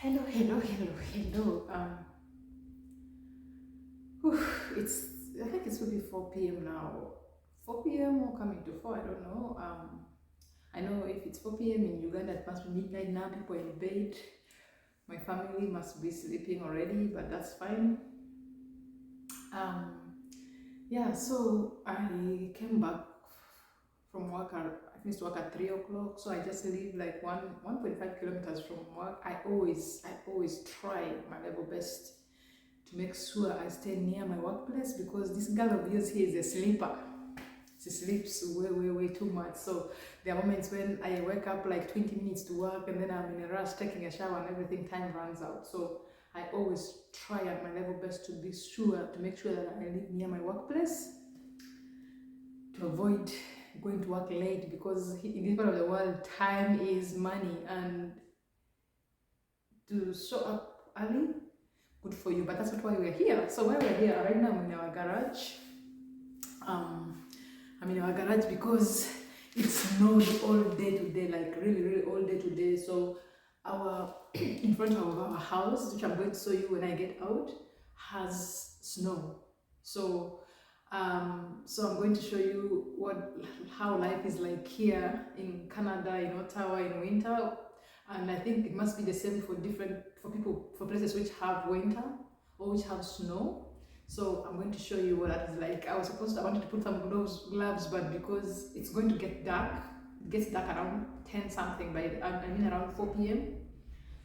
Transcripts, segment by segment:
Hello. It's I think it's maybe 4 p.m. now. 4 p.m. or coming to 4, I don't know. I know if it's 4 p.m. in Uganda, it must be midnight now. People are in bed. My family must be sleeping already, but that's fine. Um, yeah. So I came back from work. I finished work at 3 o'clock. So I just live like 1.5 kilometers from work. I always try my level best to make sure I stay near my workplace because this girl of yours here is a sleeper. She sleeps way too much. So there are moments when I wake up like 20 minutes to work and then I'm in a rush taking a shower and everything, time runs out. So I always try at my level best to be sure, to make sure that I live near my workplace to avoid going to work late because in this part of the world, time is money and to show up early, good for you, but that's not why we're here. So why we're here right now, I'm in our garage. I'm in our garage because it snowed all day today, like really all day today. So our in front of our house, which I'm going to show you when I get out, has snow. So so I'm going to show you how life is like here in Canada, in Ottawa in winter. And I think it must be the same for places which have winter or which have snow. So I'm going to show you what that is like. I wanted to put some gloves, but because it's going to get dark, it gets dark around 10 something around 4 p.m.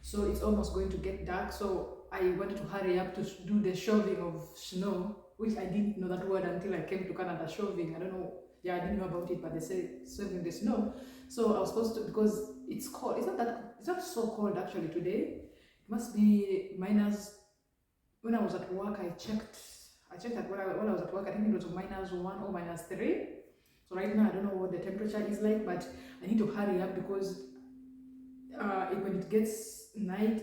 So it's almost going to get dark. So I wanted to hurry up to do the shoving of snow, which I didn't know that word until I came to Canada. Shoving, I don't know. Yeah, I didn't know about it, but they say shoving the snow. So I was supposed to, because it's cold. It's not so cold actually today. It must be minus. When I was at work, I checked that when I was at work, I think it was -1 or -3. So right now, I don't know what the temperature is like, but I need to hurry up because when it gets night,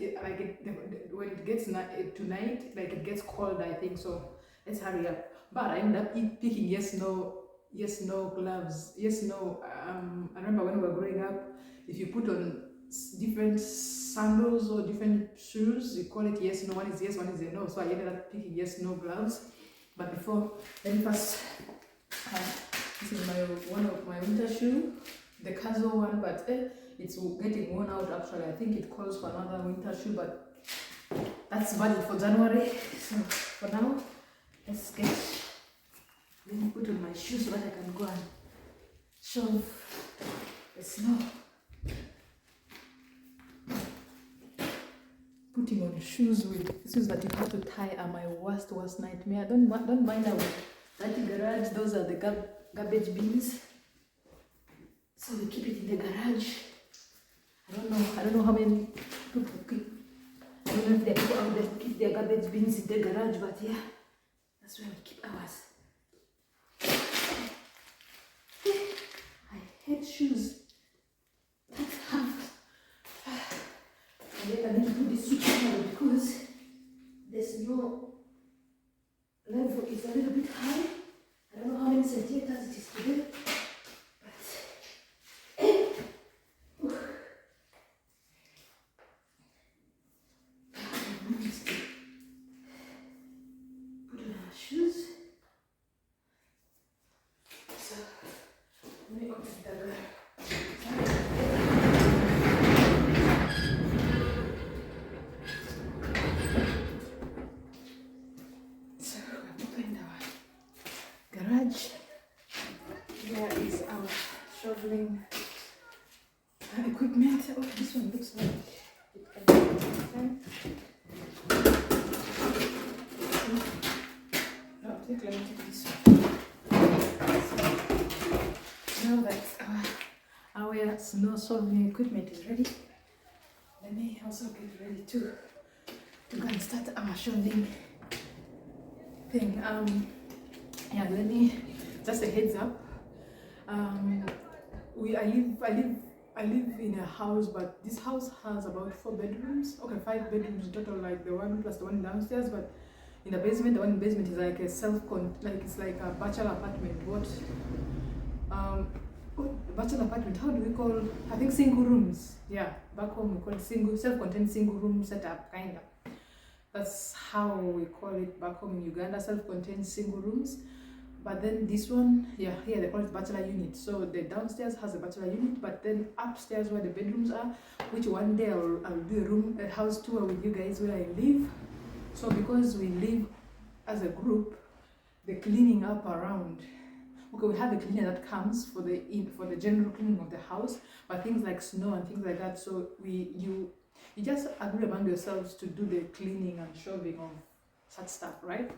when it gets to night, like it gets cold, I think. So let's hurry up. But I ended up picking yes, no gloves, yes, no. I remember when we were growing up, if you put on different sandals or different shoes, you call it yes, no. One is yes, one is a no. So I ended up picking yes, no gloves. But before, let me first. This is one of my winter shoe, the casual one, but it's getting worn out actually. I think it calls for another winter shoe, but that's budget for January. So for now, let me put on my shoes so that I can go and shove the snow. Putting on shoes that you have to tie are my worst nightmare. Don't mind that garage. Those are the garbage bins. So we keep it in the garage. I don't know how many people keep. I don't know if there are people out there who keep their garbage bins in the garage, but yeah, that's where we keep ours. I hate shoes. That's half. I need to put this switch on because the snow level is a little bit high. I don't know how many centimeters it is today. Here is our shoveling equipment. Oh, this one looks like it can be no, let me take this one. Now that our snow shoveling equipment is ready, let me also get ready to go and start our shoveling thing. Yeah, let me just a heads up. I live in a house, but this house has about 4 bedrooms. Okay, 5 bedrooms in total, like the one plus the one downstairs. But in the basement, the one in the basement is like a it's like a bachelor apartment. What bachelor apartment, how do we call, I think single rooms. Yeah, back home we call it single, self-contained single room setup, kind of. That's how we call it back home in Uganda, self-contained single rooms. But then this one, yeah, here they call it bachelor unit. So the downstairs has a bachelor unit, but then upstairs where the bedrooms are, which one day I'll do a house tour with you guys where I live. So because we live as a group, the cleaning up around, okay, we have a cleaner that comes for the general cleaning of the house, but things like snow and things like that, so you just agree among yourselves to do the cleaning and shoving of such stuff, right?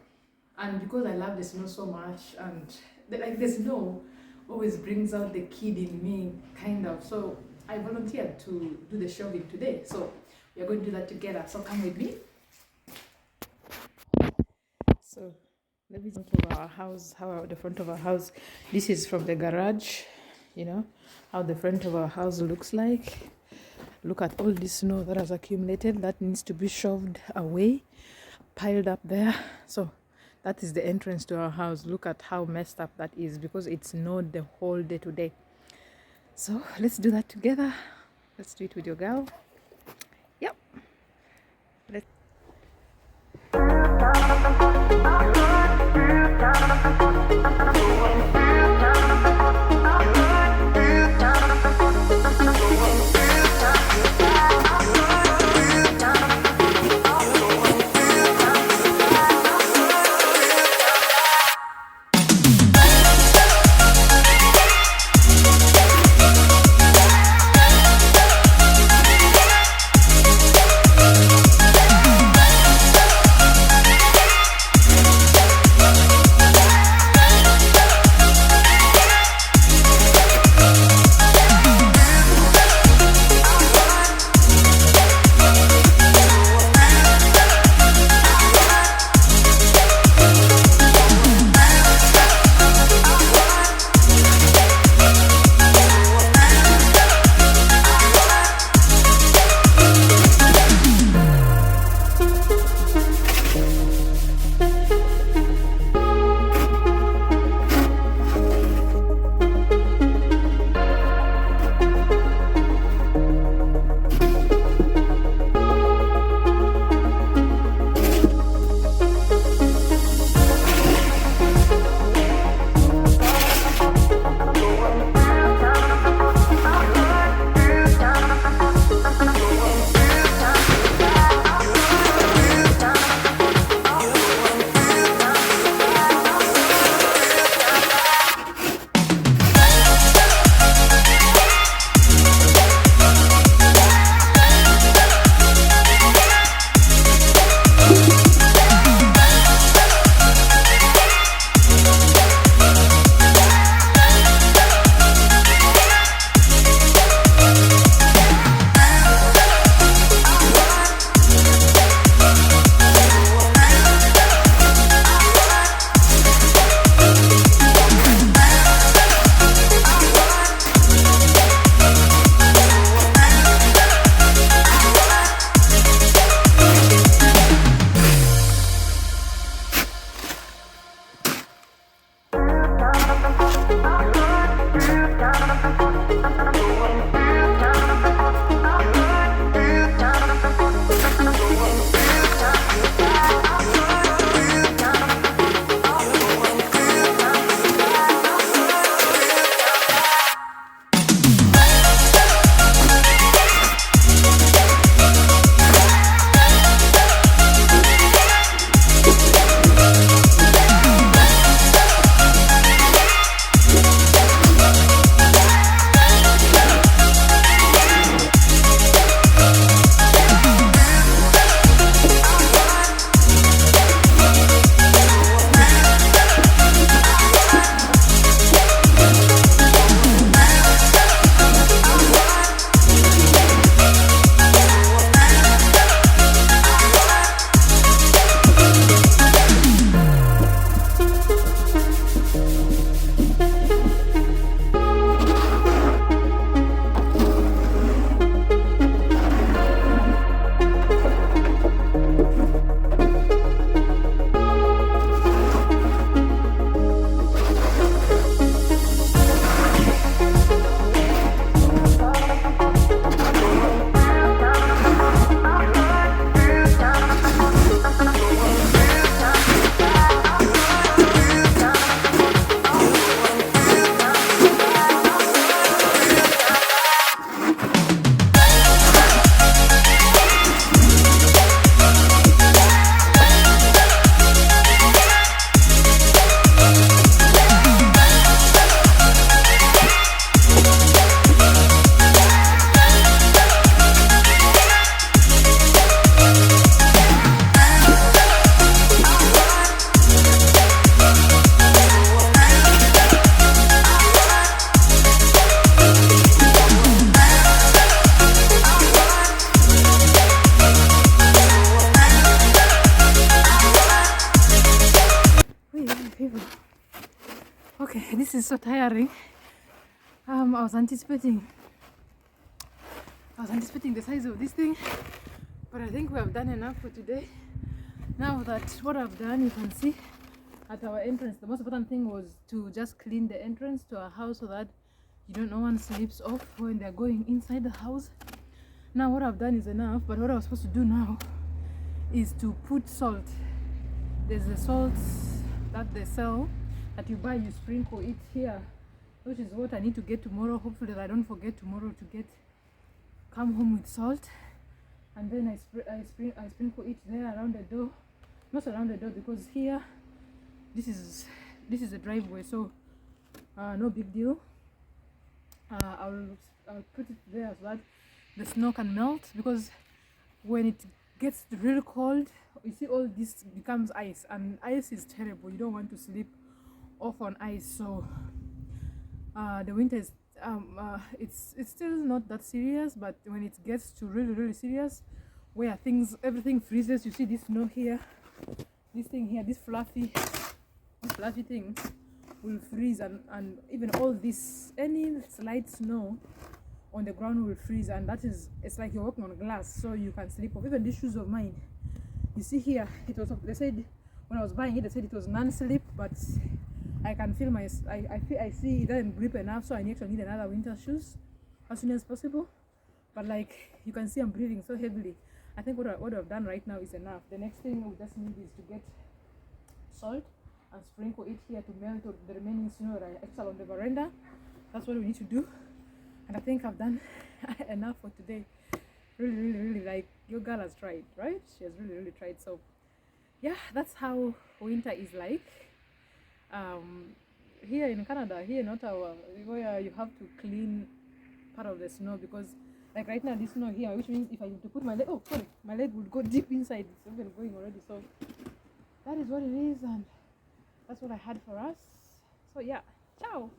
And because I love the snow so much, and the snow always brings out the kid in me, kind of, so I volunteered to do the shoving today. So we are going to do that together, so come with me. So let me think of our house, how the front of our house, this is from the garage, you know, how the front of our house looks like. Look at all this snow that has accumulated, that needs to be shoved away, piled up there. So that is the entrance to our house. Look at how messed up that is because it snowed the whole day today. So let's do that together. Let's do it with your girl. Yep. Let's. This is so tiring. I was anticipating the size of this thing, but I think we have done enough for today. Now that what I've done, you can see at our entrance, the most important thing was to just clean the entrance to our house so that no one slips off when they're going inside the house. Now what I've done is enough, but what I was supposed to do now is to put salt. There's the salt that they sell that you buy, you sprinkle it here, which is what I need to get tomorrow. Hopefully that I don't forget tomorrow to come home with salt. And then I sprinkle it there around the door, not around the door, because here this is the driveway, so no big deal. I'll put it there so that the snow can melt, because when it gets really cold, you see all this becomes ice, and ice is terrible. You don't want to sleep off on ice. So the winter is it's still not that serious, but when it gets to really serious, where everything freezes, you see this snow here, this thing here, this fluffy thing will freeze, and even all this, any slight snow on the ground will freeze, and it's like you're walking on glass, so you can slip off. Even these shoes of mine, you see here, they said when I was buying it, they said it was non-slip, but I can feel I see it doesn't grip enough, so I actually need another winter shoes as soon as possible. But like you can see, I'm breathing so heavily. I think what I've done right now is enough. The next thing we just need is to get salt and sprinkle it here to melt the remaining snow that I exhale on the veranda. That's what we need to do, and I think I've done enough for today. Really, like, your girl has tried, right? She has really tried. So yeah, that's how winter is like here in Canada, here in Ottawa, where you have to clean part of the snow, because like right now this snow here, which means if I need to put my leg, my leg would go deep inside. It's even going already. So that is what it is, and that's what I had for us. So yeah, ciao.